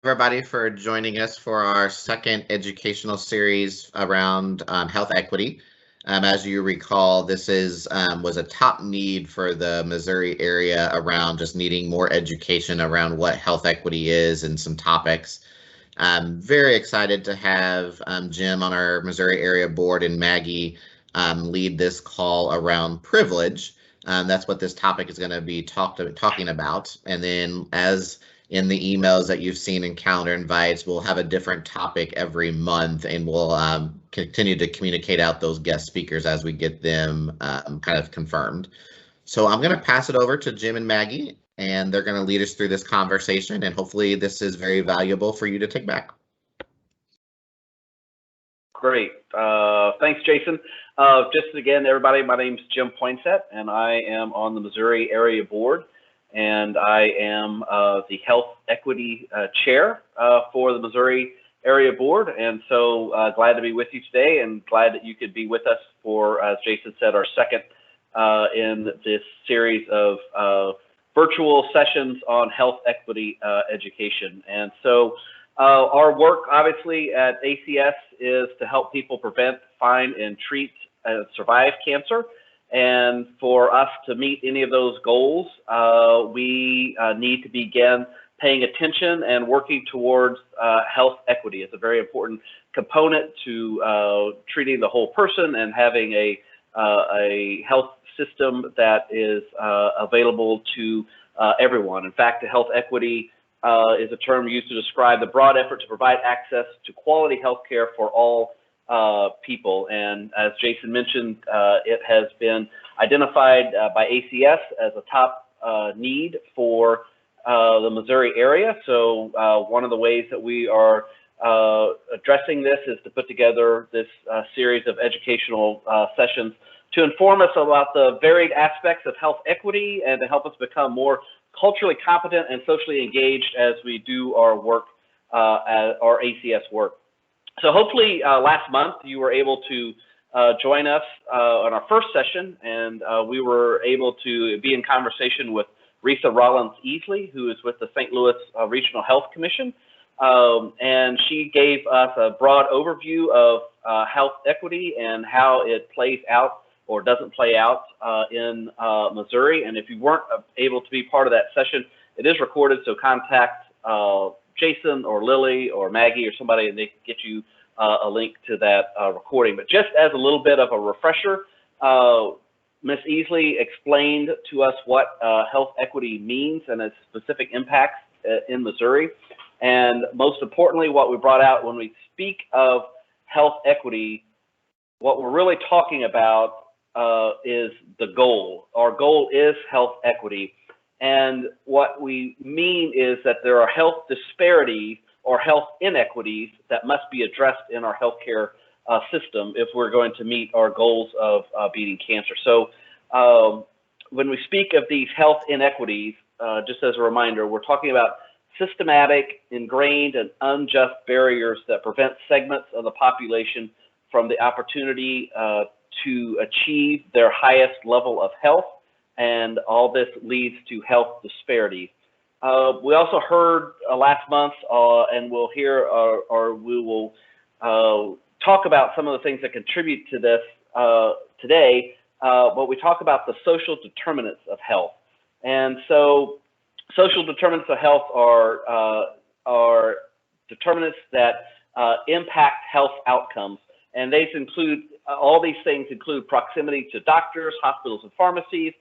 everybody for joining us for our second educational series around health equity. As you recall, this is was a top need for the Missouri area around just needing more education around what health equity is and some topics. I'm very excited to have Jim on our Missouri area board and Maggie lead this call around privilege. That's what this topic is going to be talking about. And then, as in the emails that you've seen in calendar invites, we'll have a different topic every month, and we'll continue to communicate out those guest speakers as we get them kind of confirmed. So I'm going to pass it over to Jim and Maggie, and they're going to lead us through this conversation, and hopefully this is very valuable for you to take back. Great. Thanks, Jason. Just again, everybody, my name's Jim Poinsett, and I am on the Missouri Area Board, and I am the Health Equity Chair for the Missouri Area Board, and so glad to be with you today, and glad that you could be with us for, as Jason said, our second in this series of virtual sessions on health equity education. And so our work, obviously, at ACS is to help people prevent, find, and treat and survive cancer. And for us to meet any of those goals, we need to begin paying attention and working towards health equity. It's a very important component to treating the whole person and having a health system that is available to everyone. In fact, health equity is a term used to describe the broad effort to provide access to quality health care for all people. And as Jason mentioned, it has been identified by ACS as a top need for the Missouri area. So one of the ways that we are addressing this is to put together this series of educational sessions to inform us about the varied aspects of health equity and to help us become more culturally competent and socially engaged as we do our work, our ACS work. So hopefully last month you were able to join us on our first session, and we were able to be in conversation with Risa Rollins-Easley, who is with the St. Louis Regional Health Commission. And she gave us a broad overview of health equity and how it plays out or doesn't play out in Missouri. And if you weren't able to be part of that session, it is recorded, so contact Jason or Lily or Maggie or somebody, and they can get you a link to that recording. But just as a little bit of a refresher, Ms. Easley explained to us what health equity means and its specific impacts in Missouri. And most importantly, what we brought out when we speak of health equity, what we're really talking about is the goal. Our goal is health equity. And what we mean is that there are health disparities or health inequities that must be addressed in our healthcare system if we're going to meet our goals of beating cancer. So when we speak of these health inequities, just as a reminder, we're talking about systematic, ingrained, and unjust barriers that prevent segments of the population from the opportunity to achieve their highest level of health, and all this leads to health disparities. We also heard last month, and we'll hear, or we will talk about some of the things that contribute to this today, but we talk about the social determinants of health. And so social determinants of health are determinants that impact health outcomes. And these include, all these things include proximity to doctors, hospitals, and pharmacies,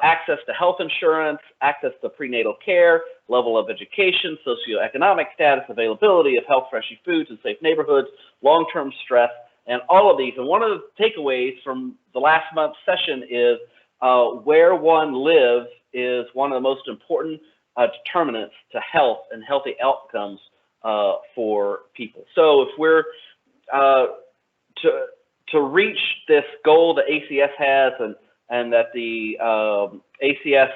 access to health insurance, access to prenatal care, level of education, socioeconomic status, availability of health, freshy foods, and safe neighborhoods, long-term stress, and all of these. And one of the takeaways from the last month's session is where one lives is one of the most important determinants to health and healthy outcomes for people. So if we're to reach this goal that ACS has and that the ACS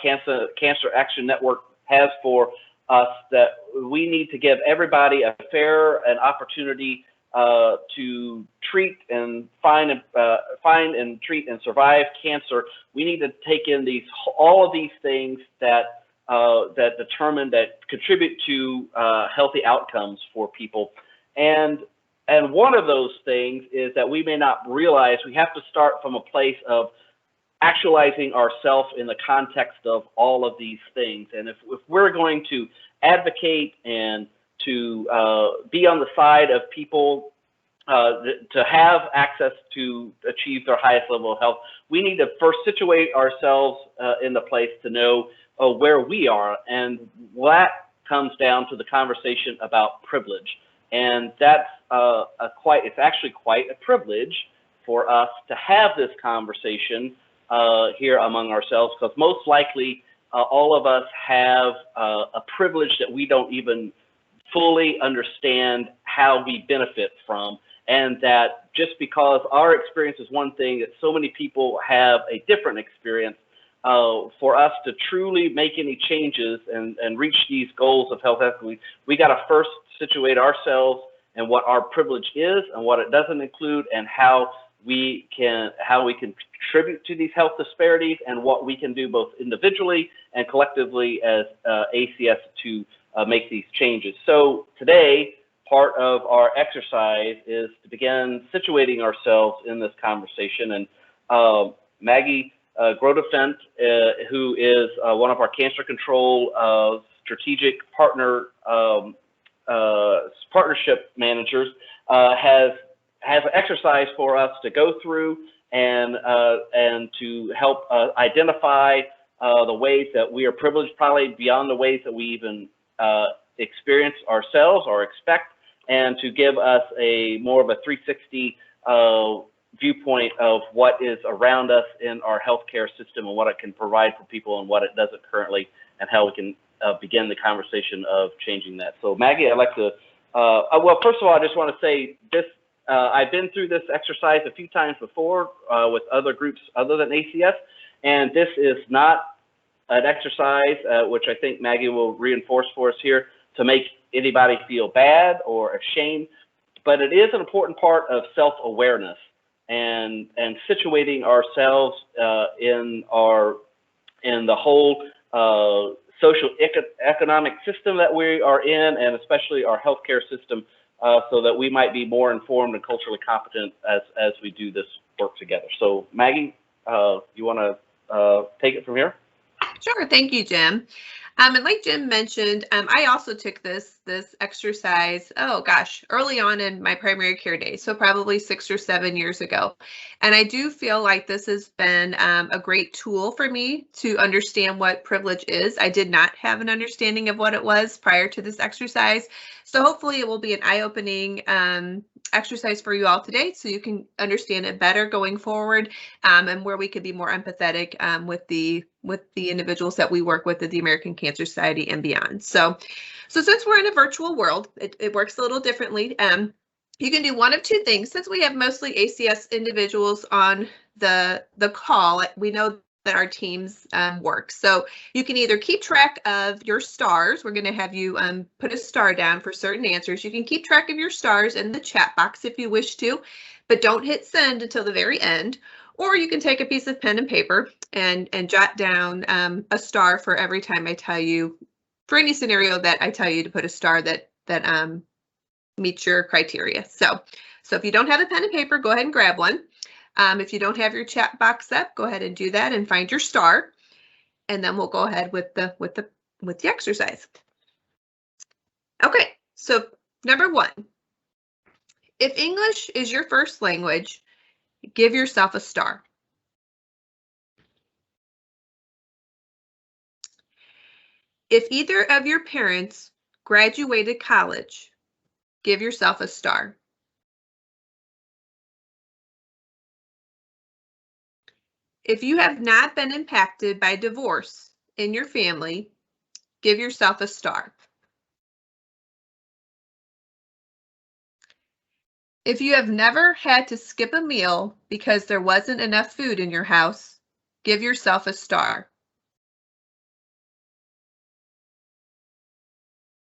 Cancer Action Network has for us, that we need to give everybody a fair and opportunity to treat and find and treat and survive cancer. We need to take in all of these things that that contribute to healthy outcomes for people. And one of those things is that we may not realize we have to start from a place of actualizing ourselves in the context of all of these things. And if we're going to advocate and to be on the side of people to have access to achieve their highest level of health, we need to first situate ourselves in the place to know where we are. And that comes down to the conversation about privilege. And that's it's actually quite a privilege for us to have this conversation here among ourselves, because most likely all of us have a privilege that we don't even fully understand how we benefit from. And that just because our experience is one thing, that so many people have a different experience. For us to truly make any changes and reach these goals of health equity, we got to first situate ourselves and what our privilege is and what it doesn't include, and how we can contribute to these health disparities, and what we can do both individually and collectively as ACS to make these changes. So today, part of our exercise is to begin situating ourselves in this conversation. And Maggie Grodefent, who is one of our cancer control strategic partnership managers, has an exercise for us to go through and to help identify the ways that we are privileged, probably beyond the ways that we even experience ourselves or expect, and to give us a more of a 360 viewpoint of what is around us in our healthcare system and what it can provide for people and what it doesn't currently, and how we can begin the conversation of changing that. So Maggie, I'd like to, well, first of all, I just want to say this, I've been through this exercise a few times before with other groups other than ACS, and this is not an exercise, which I think Maggie will reinforce for us here, to make anybody feel bad or ashamed, but it is an important part of self-awareness and situating ourselves in the whole social economic system that we are in, and especially our healthcare system, so that we might be more informed and culturally competent as we do this work together. So Maggie, you want to take it from here? Sure, thank you, Jim. And like Jim mentioned, I also took this exercise, oh gosh, early on in my primary care days, so probably 6 or 7 years ago. And I do feel like this has been a great tool for me to understand what privilege is. I did not have an understanding of what it was prior to this exercise. So hopefully it will be an eye-opening exercise for you all today, so you can understand it better going forward, and where we could be more empathetic with the individuals that we work with at the American Cancer Society and beyond. So since we're in a virtual world, it works a little differently. You can do one of two things. Since we have mostly ACS individuals on the call, we know that our teams work. So you can either keep track of your stars. We're going to have you put a star down for certain answers. You can keep track of your stars in the chat box if you wish to, but don't hit send until the very end. Or you can take a piece of pen and paper and jot down a star for every time I tell you, for any scenario that I tell you to put a star that meets your criteria. So if you don't have a pen and paper, go ahead and grab one. If you don't have your chat box up, go ahead and do that and find your star, and then we'll go ahead with the exercise. Okay, so number 1, if English is your first language, give yourself a star. If either of your parents graduated college, give yourself a star. If you have not been impacted by divorce in your family, give yourself a star. If you have never had to skip a meal because there wasn't enough food in your house, give yourself a star.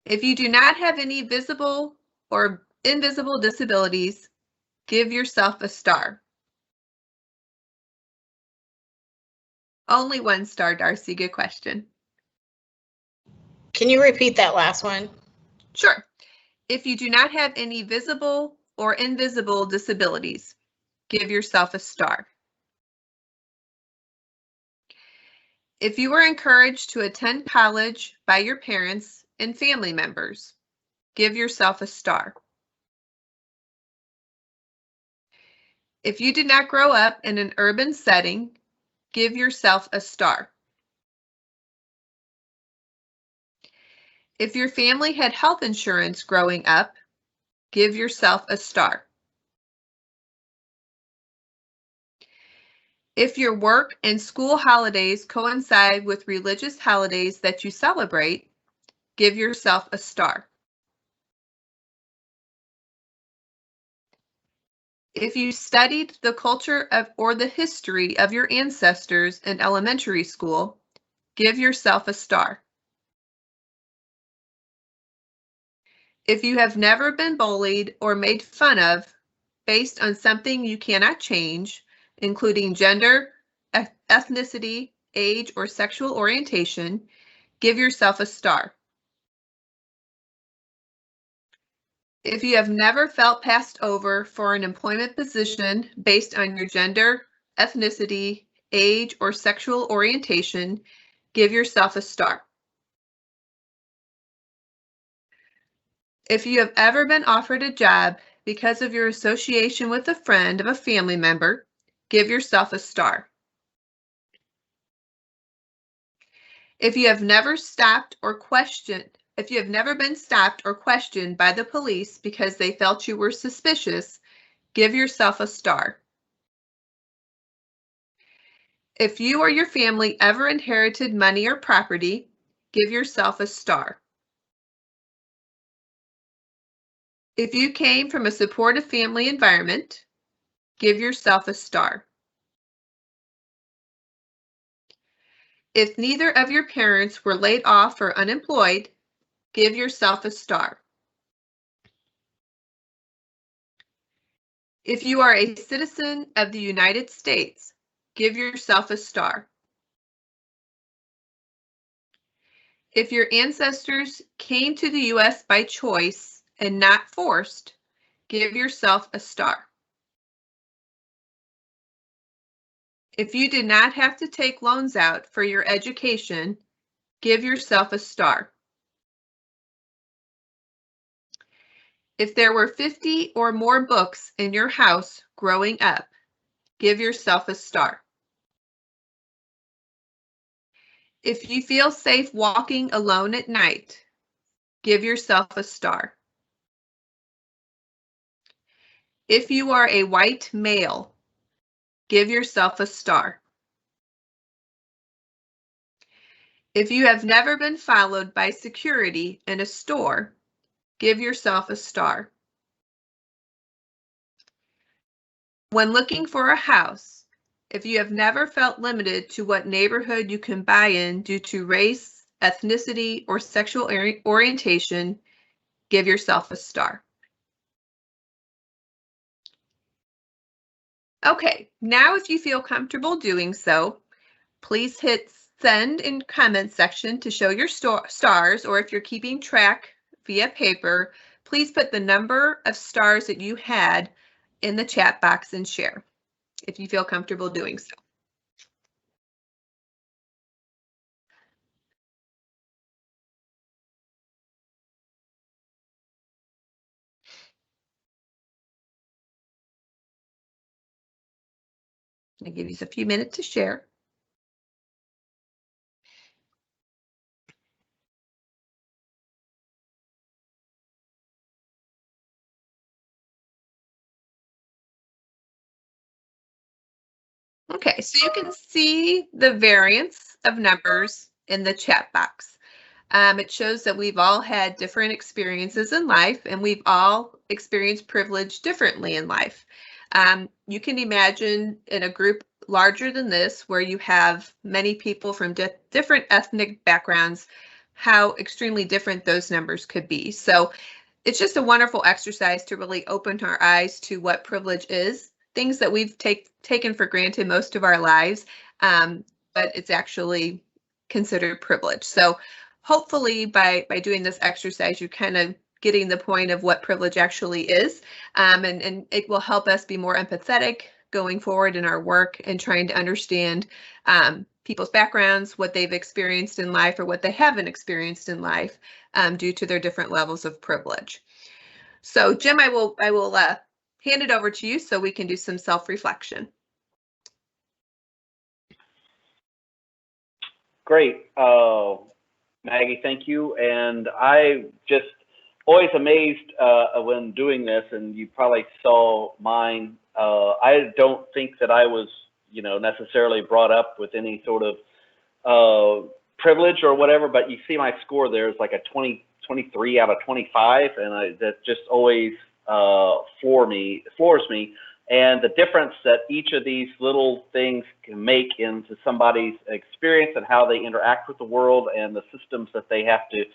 If you do not have any visible or invisible disabilities, give yourself a star. Only 1 star, Darcy. Good question. Can you repeat that last one? Sure. If you do not have any visible or invisible disabilities, give yourself a star. If you were encouraged to attend college by your parents and family members, give yourself a star. If you did not grow up in an urban setting, give yourself a star. If your family had health insurance growing up, give yourself a star. If your work and school holidays coincide with religious holidays that you celebrate, give yourself a star. If you studied the culture of or the history of your ancestors in elementary school, give yourself a star. If you have never been bullied or made fun of based on something you cannot change, including gender, ethnicity, age, or sexual orientation, give yourself a star. If you have never felt passed over for an employment position based on your gender, ethnicity, age, or sexual orientation, give yourself a star. If you have ever been offered a job because of your association with a friend of a family member, give yourself a star. If you have never stopped or questioned, if you have never been stopped or questioned by the police because they felt you were suspicious, give yourself a star. If you or your family ever inherited money or property, give yourself a star. If you came from a supportive family environment, give yourself a star. If neither of your parents were laid off or unemployed, give yourself a star. If you are a citizen of the United States, give yourself a star. If your ancestors came to the U.S. by choice and not forced, give yourself a star. If you did not have to take loans out for your education, give yourself a star. If there were 50 or more books in your house growing up, give yourself a star. If you feel safe walking alone at night, give yourself a star. If you are a white male, give yourself a star. If you have never been followed by security in a store, give yourself a star. When looking for a house, if you have never felt limited to what neighborhood you can buy in due to race, ethnicity, or sexual orientation, give yourself a star. Okay, now if you feel comfortable doing so, please hit send in comment section to show your stars, or if you're keeping track via paper, please put the number of stars that you had in the chat box and share if you feel comfortable doing so. I'll give you a few minutes to share. Okay, so you can see the variance of numbers in the chat box. It shows that we've all had different experiences in life, and we've all experienced privilege differently in life. You can imagine in a group larger than this, where you have many people from different ethnic backgrounds, how extremely different those numbers could be. So it's just a wonderful exercise to really open our eyes to what privilege is, things that we've taken for granted most of our lives, but it's actually considered privilege. So hopefully by doing this exercise, you're kind of getting the point of what privilege actually is. And it will help us be more empathetic going forward in our work and trying to understand people's backgrounds, what they've experienced in life or what they haven't experienced in life due to their different levels of privilege. So Jim, I will hand it over to you so we can do some self-reflection. Great. Maggie, thank you. And I just always amazed when doing this, and you probably saw mine. I don't think that I was, necessarily brought up with any sort of privilege or whatever, but you see my score there is like a 23 out of 25, and that just always floors me. And the difference that each of these little things can make into somebody's experience and how they interact with the world and the systems that they have to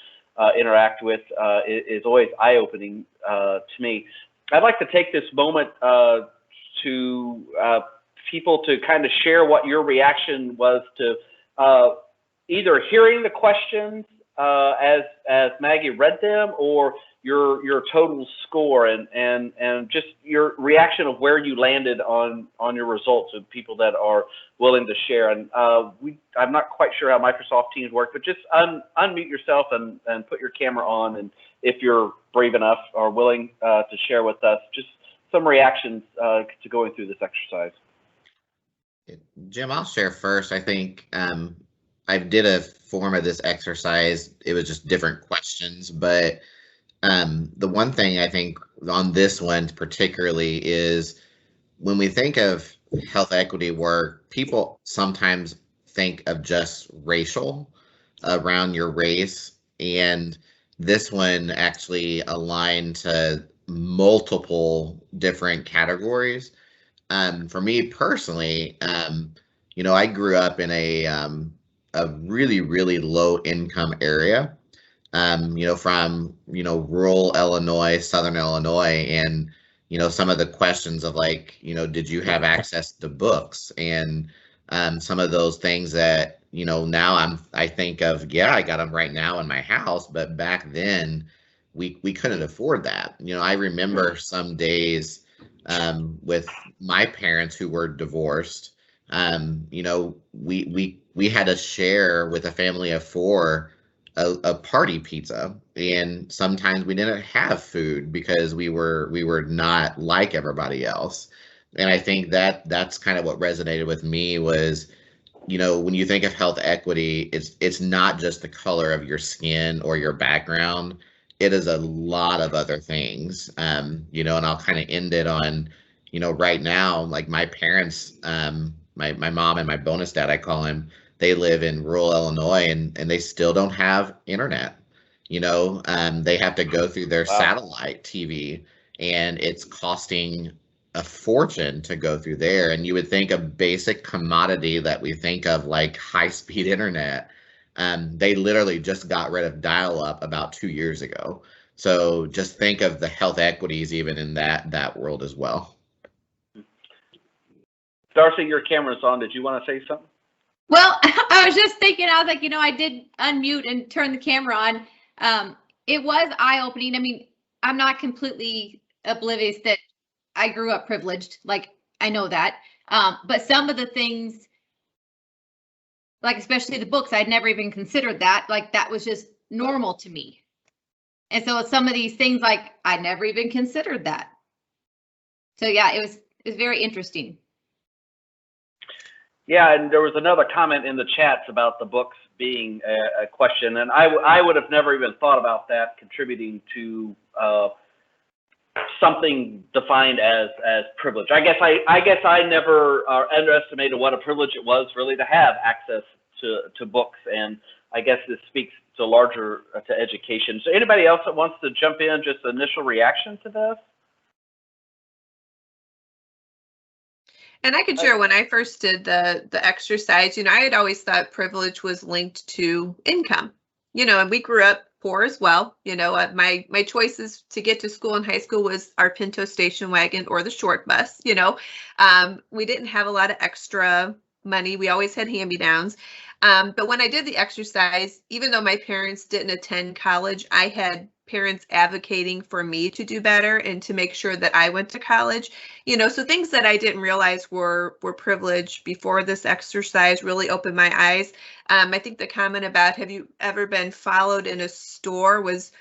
interact with is always eye-opening to me. I'd like to take this moment to people to kind of share what your reaction was to either hearing the questions as Maggie read them, or your total score, and just your reaction of where you landed on your results, and people that are willing to share. And I'm not quite sure how Microsoft Teams work, but just unmute yourself and put your camera on, and if you're brave enough or willing to share with us just some reactions to going through this exercise. Jim, I'll share first. I think I did a form of this exercise. It was just different questions, but the one thing I think on this one particularly is when we think of health equity work, people sometimes think of just racial around your race, and this one actually aligned to multiple different categories. For me personally, I grew up in a really, really low income area. From, rural Illinois, Southern Illinois, and, some of the questions of like, did you have access to books, and some of those things that, now I think of, yeah, I got them right now in my house, but back then we couldn't afford that. I remember some days with my parents who were divorced, we had to share with a family of 4 a party pizza, and sometimes we didn't have food because we were not like everybody else. And I think that's kind of what resonated with me was, when you think of health equity, it's not just the color of your skin or your background. It is a lot of other things. And I'll kind of end it on, right now, like my parents, my mom and my bonus dad, I call him, they live in rural Illinois, and they still don't have internet. They have to go through their satellite TV, and it's costing a fortune to go through there. And you would think a basic commodity that we think of like high-speed internet, they literally just got rid of dial-up about 2 years ago. So just think of the health equities even in that world as well. Darcy, your camera's on. Did you want to say something? Well, I was just thinking, I was like, I did unmute and turn the camera on. It was eye-opening. I mean, I'm not completely oblivious that I grew up privileged. Like, I know that. But some of the things, like especially the books, I'd never even considered that. Like, that was just normal to me. And so some of these things, like, I never even considered that. So yeah, it was very interesting. Yeah, and there was another comment in the chats about the books being a question, and I would have never even thought about that contributing to something defined as privilege. I guess I never underestimated what a privilege it was really to have access to books, and I guess this speaks to larger to education. So anybody else that wants to jump in, just initial reaction to this? And I could share when I first did the exercise, I had always thought privilege was linked to income, and we grew up poor as well. My choices to get to school in high school was our Pinto station wagon or the short bus. We didn't have a lot of extra money. We always had hand-me-downs. But when I did the exercise, even though my parents didn't attend college, I had parents advocating for me to do better and to make sure that I went to college. So things that I didn't realize were privileged before this exercise really opened my eyes. I think the comment about have you ever been followed in a store was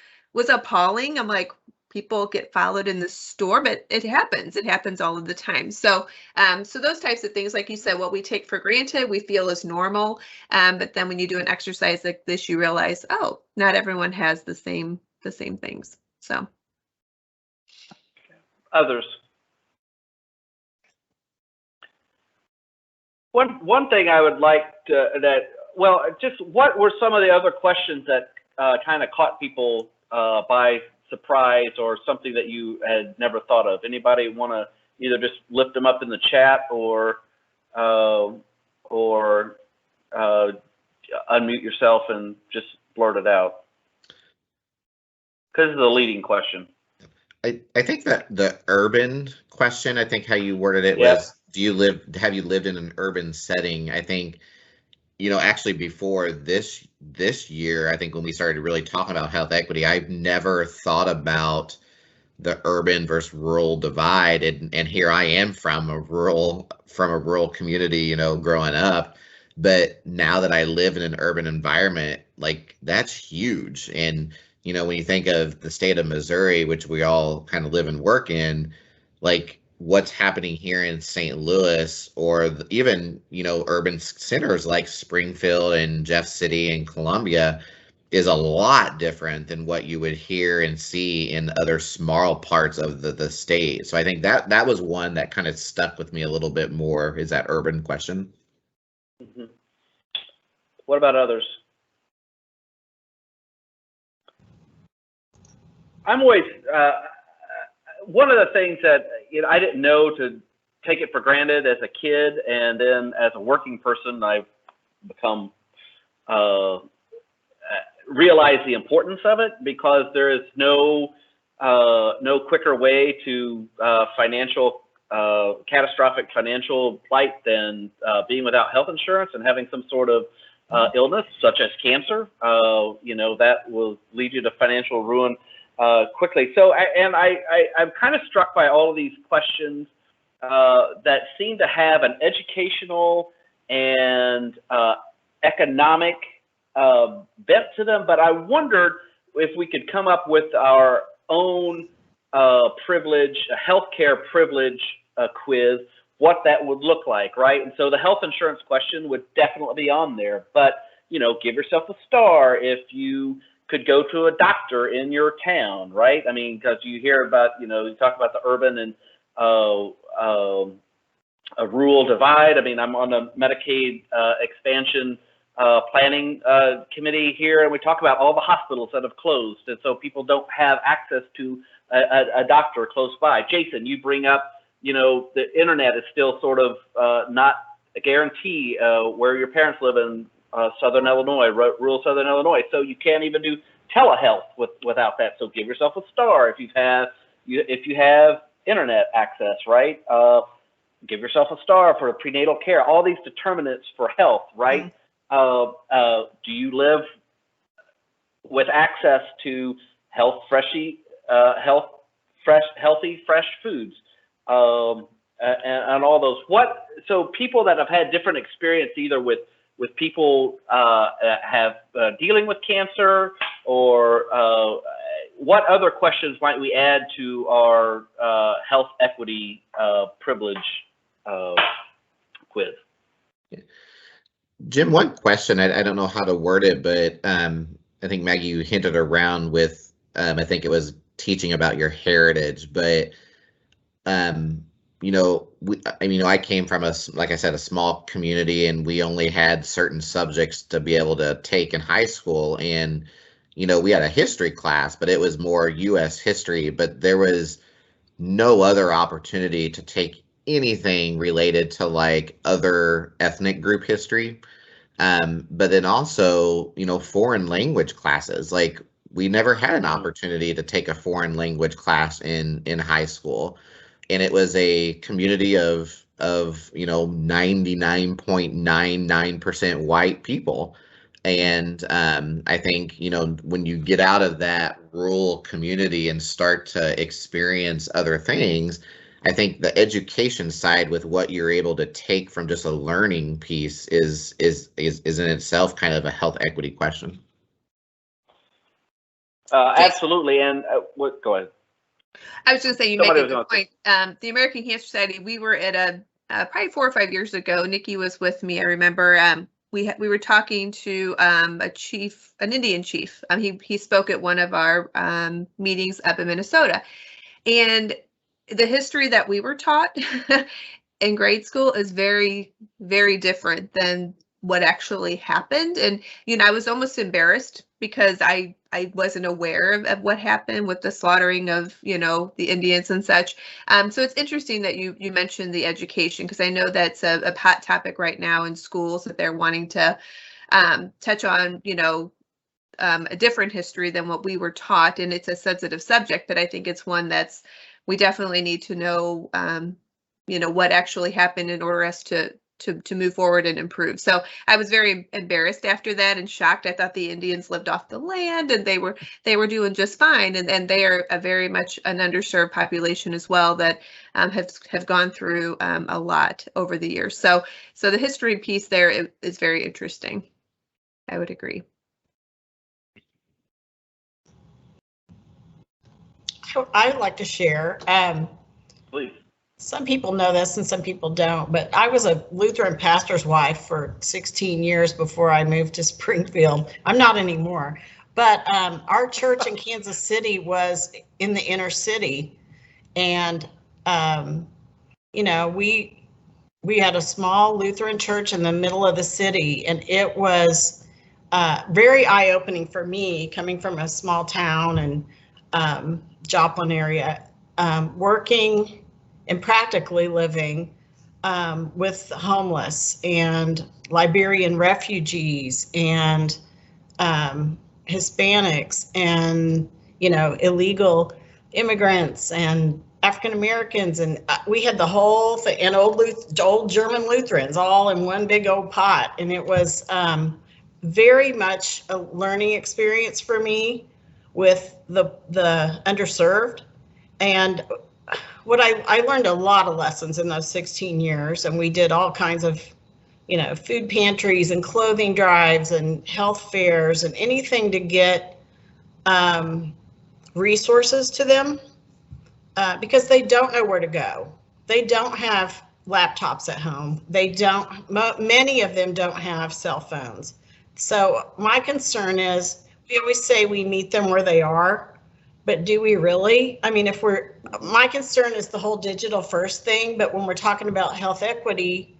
appalling. I'm like, people get followed in the store, but it happens. It happens all of the time. So those types of things, like you said, what we take for granted, we feel is normal. But then when you do an exercise like this, you realize, oh, not everyone has the same things. So others. One thing I would like to just what were some of the other questions that kind of caught people by surprise, or something that you had never thought of? Anybody want to either just lift them up in the chat or unmute yourself and just blurt it out? Because it's a leading question. I think that the urban question, I think how you worded it was, have you lived in an urban setting? I think, actually before this year, I think when we started really talking about health equity, I've never thought about the urban versus rural divide. And here I am from a rural community, growing up. But now that I live in an urban environment, like, that's huge. And when you think of the state of Missouri, which we all kind of live and work in, like what's happening here in St. Louis, or even, urban centers like Springfield and Jeff City and Columbia, is a lot different than what you would hear and see in other small parts of the state. So I think that was one that kind of stuck with me a little bit more, is that urban question. Mm-hmm. What about others? I'm always, one of the things that I didn't know to take it for granted as a kid, and then as a working person, I've become, realize the importance of it, because there is no quicker way to catastrophic financial plight than being without health insurance and having some sort of illness, such as cancer. That will lead you to financial ruin quickly. So, I'm kind of struck by all of these questions that seem to have an educational and economic bent to them. But I wondered if we could come up with our own privilege, a healthcare privilege quiz, what that would look like, right? And so the health insurance question would definitely be on there. But give yourself a star if you could go to a doctor in your town, right? I mean, because you hear about, you talk about the urban and a rural divide. I mean, I'm on the Medicaid expansion planning committee here, and we talk about all the hospitals that have closed, and so people don't have access to a doctor close by. Jason, you bring up, the internet is still sort of not a guarantee where your parents live in Southern Illinois, rural Southern Illinois. So you can't even do telehealth without that. So give yourself a star if you have internet access, right? Give yourself a star for prenatal care. All these determinants for health, right? Mm-hmm. Do you live with access to healthy, fresh foods, and all those? So people that have had different experience, either with people have dealing with cancer, or what other questions might we add to our health equity privilege quiz? Jim, one question, I don't know how to word it, but I think Maggie, you hinted around with, I think it was teaching about your heritage, but I came from like I said, a small community, and we only had certain subjects to be able to take in high school. And, we had a history class, but it was more U.S. history, but there was no other opportunity to take anything related to like other ethnic group history. But then also, foreign language classes, like we never had an opportunity to take a foreign language class in high school. And it was a community of of 99.99% white people. And I think when you get out of that rural community and start to experience other things, I think the education side with what you're able to take from just a learning piece is in itself kind of a health equity question. Absolutely. And go ahead. I was going to say, you make a good point. The American Cancer Society, we were at probably 4 or 5 years ago. Nikki was with me. I remember we were talking to an Indian chief. He spoke at one of our meetings up in Minnesota, and the history that we were taught in grade school is very, very different than what actually happened. And I was almost embarrassed because I wasn't aware of what happened with the slaughtering of the Indians and such. So it's interesting that you mentioned the education, because I know that's a hot topic right now in schools, that they're wanting to touch on a different history than what we were taught, and it's a sensitive subject, but I think it's one that's we definitely need to know what actually happened in order us to move forward and improve. So I was very embarrassed after that and shocked. I thought the Indians lived off the land and they were doing just fine. And they are a very much an underserved population as well that have gone through a lot over the years. So the history piece there is very interesting. I would agree. I would like to share. Please. Some people know this and some people don't, but I was a Lutheran pastor's wife for 16 years before I moved to Springfield. I'm not anymore, but our church in Kansas City was in the inner city, and we had a small Lutheran church in the middle of the city, and it was very eye-opening for me, coming from a small town and Joplin area, working and practically living with homeless and Liberian refugees and Hispanics and illegal immigrants and African Americans, and we had the whole thing, and old German Lutherans all in one big old pot, and it was very much a learning experience for me with the underserved. And what I learned a lot of lessons in those 16 years, and we did all kinds of food pantries and clothing drives and health fairs and anything to get resources to them, because they don't know where to go. They don't have laptops at home. Many of them don't have cell phones. So my concern is, we always say we meet them where they are, but do we really? I mean, my concern is the whole digital first thing, but when we're talking about health equity,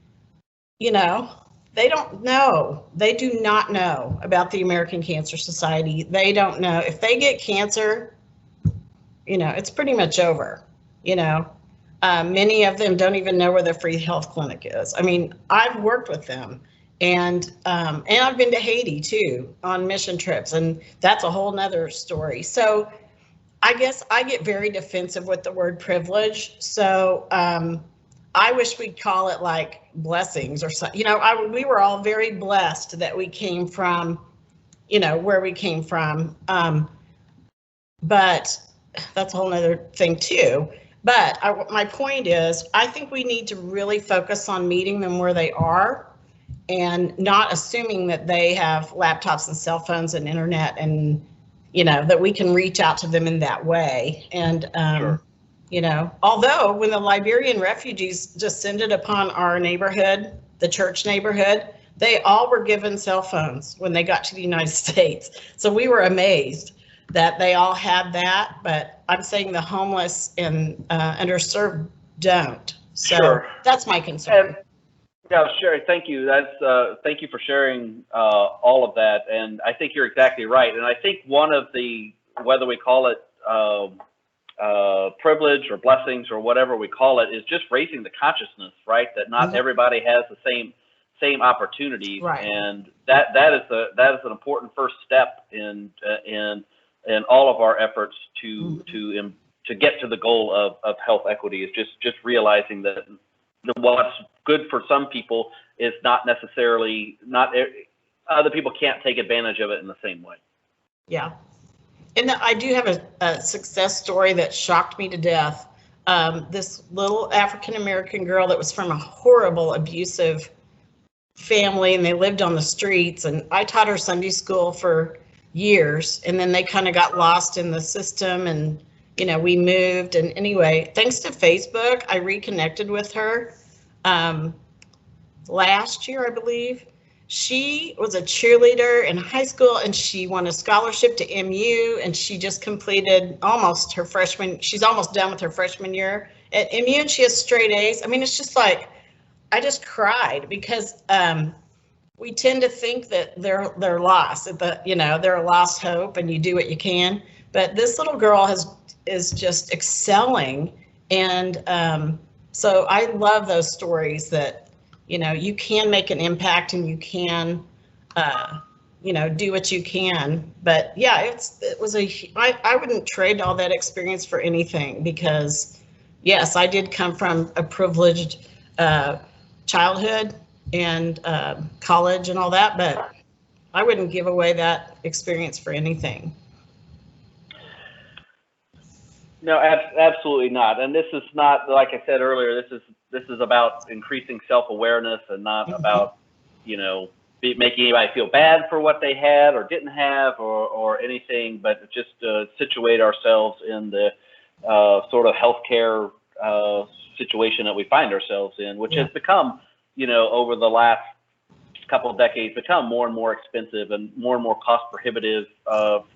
they don't know. They do not know about the American Cancer Society. They don't know. If they get cancer, it's pretty much over. Many of them don't even know where the free health clinic is. I mean, I've worked with them, and I've been to Haiti too on mission trips, and that's a whole nother story. So I guess I get very defensive with the word privilege. So I wish we'd call it like blessings or something. We were all very blessed that we came from, where we came from. But that's a whole nother thing too. But my point is, I think we need to really focus on meeting them where they are and not assuming that they have laptops and cell phones and internet and, that we can reach out to them in that way. And, Sure. Although when the Liberian refugees descended upon our neighborhood, the church neighborhood, they all were given cell phones when they got to the United States. So we were amazed that they all had that, but I'm saying the homeless and underserved don't. So Sure. That's my concern. Yeah, Sherry, thank you. Thank you for sharing all of that. And I think you're exactly right. And I think one of the, whether we call it privilege or blessings or whatever we call it, is just raising the consciousness, right? That not everybody has the same opportunities, right. And that is an important first step in all of our efforts to get to the goal of health equity, is just realizing that what's good for some people is not necessarily other people can't take advantage of it in the same way. Yeah. And I do have a success story that shocked me to death. This little African-American girl that was from a horrible, abusive family, and they lived on the streets, and I taught her Sunday school for years, and then they kind of got lost in the system, and we moved, and anyway, thanks to Facebook, I reconnected with her last year, I believe. She was a cheerleader in high school, and she won a scholarship to MU, and she just completed almost her freshman. She's almost done with her freshman year at MU, and she has straight A's. I mean, it's just like, I just cried because we tend to think that they're lost, that they're a lost hope, and you do what you can. But this little girl is just excelling, and so I love those stories that you can make an impact, and you can do what you can. But yeah, I wouldn't trade all that experience for anything, because yes, I did come from a privileged childhood and college and all that, but I wouldn't give away that experience for anything. No, absolutely not. And this is not, like I said earlier, this is about increasing self-awareness, and not about, making anybody feel bad for what they had or didn't have or anything, but just situate ourselves in the sort of healthcare situation that we find ourselves in, which has become, over the last couple of decades, become more and more expensive and more cost prohibitive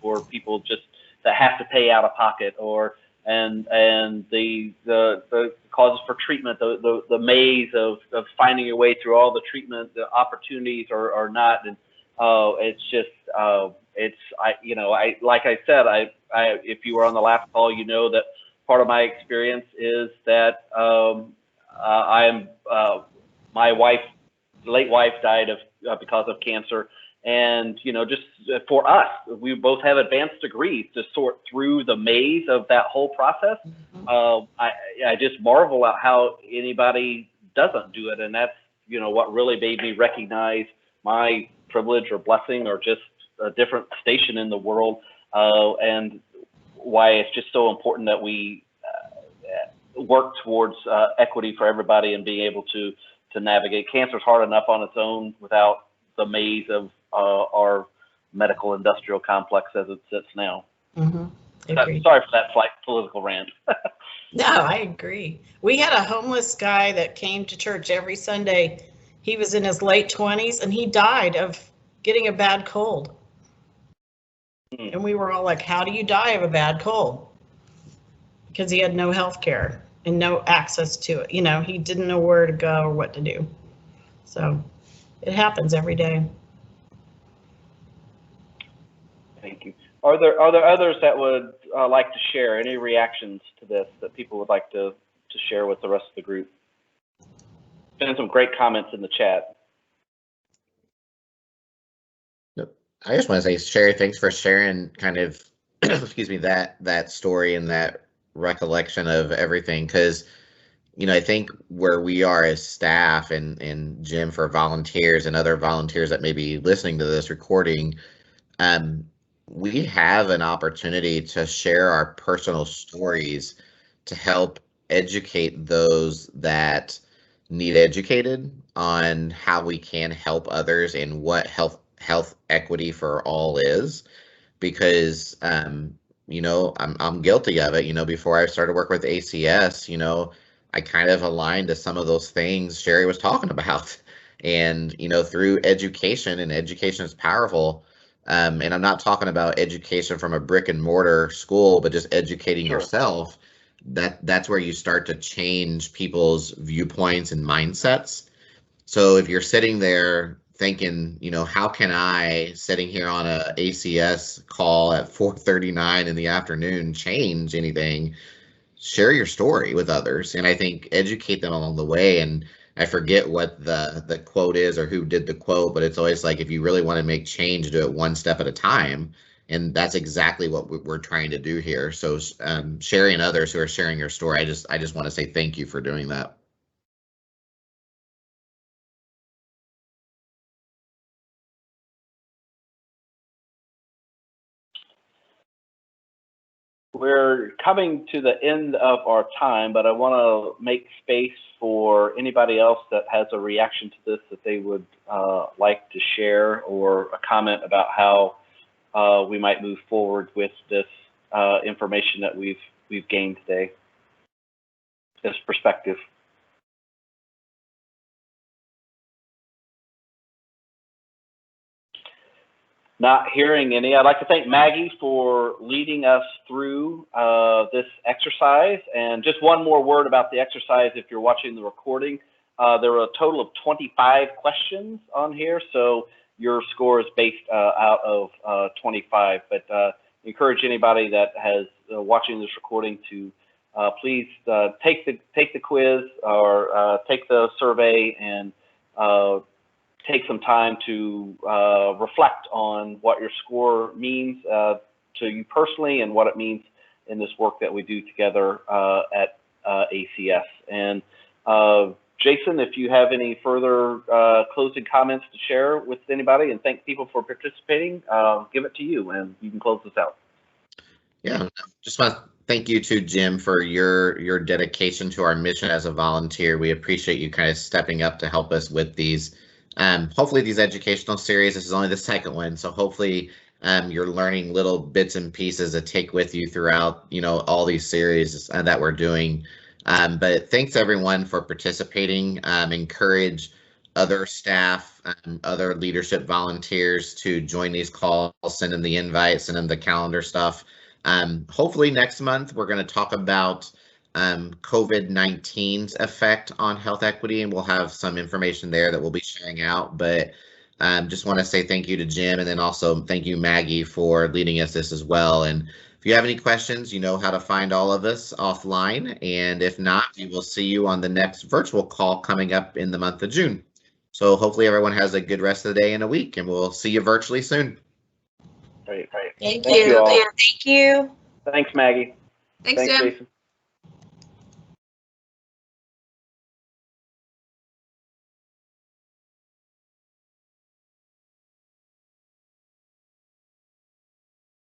for people just that have to pay out of pocket, and the causes for treatment, the maze of finding your way through all the treatment, the opportunities are not, and it's just like I said, if you were on the last call, that part of my experience is that my late wife died because of cancer. And, just for us, we both have advanced degrees to sort through the maze of that whole process. I just marvel at how anybody doesn't do it. And that's, what really made me recognize my privilege or blessing, or just a different station in the world, and why it's just so important that we work towards equity for everybody, and being able to navigate. Cancer is hard enough on its own without the maze of our medical industrial complex as it sits now. Sorry for that slight political rant. No, I agree. We had a homeless guy that came to church every Sunday. He was in his late 20s, and he died of getting a bad cold. And we were all like, how do you die of a bad cold? Because he had no health care and no access to it. He didn't know where to go or what to do. So it happens every day. Thank you. Are there others that would like to share any reactions to this that people would like to share with the rest of the group? Been some great comments in the chat. I just want to say, Sherry, thanks for sharing kind of, excuse me, that story and that recollection of everything, because I think where we are as staff, and Jim, for volunteers and other volunteers that may be listening to this recording, we have an opportunity to share our personal stories to help educate those that need educated on how we can help others and what health equity for all is, because I'm guilty of it. Before I started working with ACS, I kind of aligned to some of those things Sherry was talking about, and through education, and education is powerful. And I'm not talking about education from a brick and mortar school, but just educating yourself. That's where you start to change people's viewpoints and mindsets. So if you're sitting there thinking, how can I, sitting here on a ACS call at 4:39 in the afternoon, change anything? Share your story with others, and I think educate them along the way. And I forget what the quote is or who did the quote, but it's always like, if you really want to make change, do it one step at a time. And that's exactly what we're trying to do here. So Sherry and others who are sharing your story, I just want to say thank you for doing that. we're coming to the end of our time, but I want to make space for anybody else that has a reaction to this that they would like to share, or a comment about how we might move forward with this information that we've gained today, this perspective. Not hearing any. I'd like to thank Maggie for leading us through this exercise. And just one more word about the exercise. If you're watching the recording, there were a total of 25 questions on here. So your score is based out of 25. But encourage anybody that has watching this recording to please take the quiz, or take the survey, and take some time to reflect on what your score means to you personally, and what it means in this work that we do together at ACS. And Jason, if you have any further closing comments to share with anybody, and thank people for participating, give it to you, and you can close this out. Yeah, just want to thank you to Jim for your dedication to our mission as a volunteer. We appreciate you kind of stepping up to help us with these. Hopefully these educational series, this is only the second one, so hopefully you're learning little bits and pieces to take with you throughout, all these series that we're doing. But thanks everyone for participating. Encourage other staff, other leadership volunteers to join these calls, send them the invite, send them the calendar stuff. Hopefully next month we're going to talk about COVID-19's effect on health equity, and we'll have some information there that we'll be sharing out. But just want to say thank you to Jim, and then also thank you, Maggie, for leading us this as well. And if you have any questions, you know how to find all of us offline. And if not, we will see you on the next virtual call coming up in the month of June. So hopefully everyone has a good rest of the day and a week, and we'll see you virtually soon. Great. Thank you all. Thank you. Thanks, Maggie. Thanks, Jim. Jason.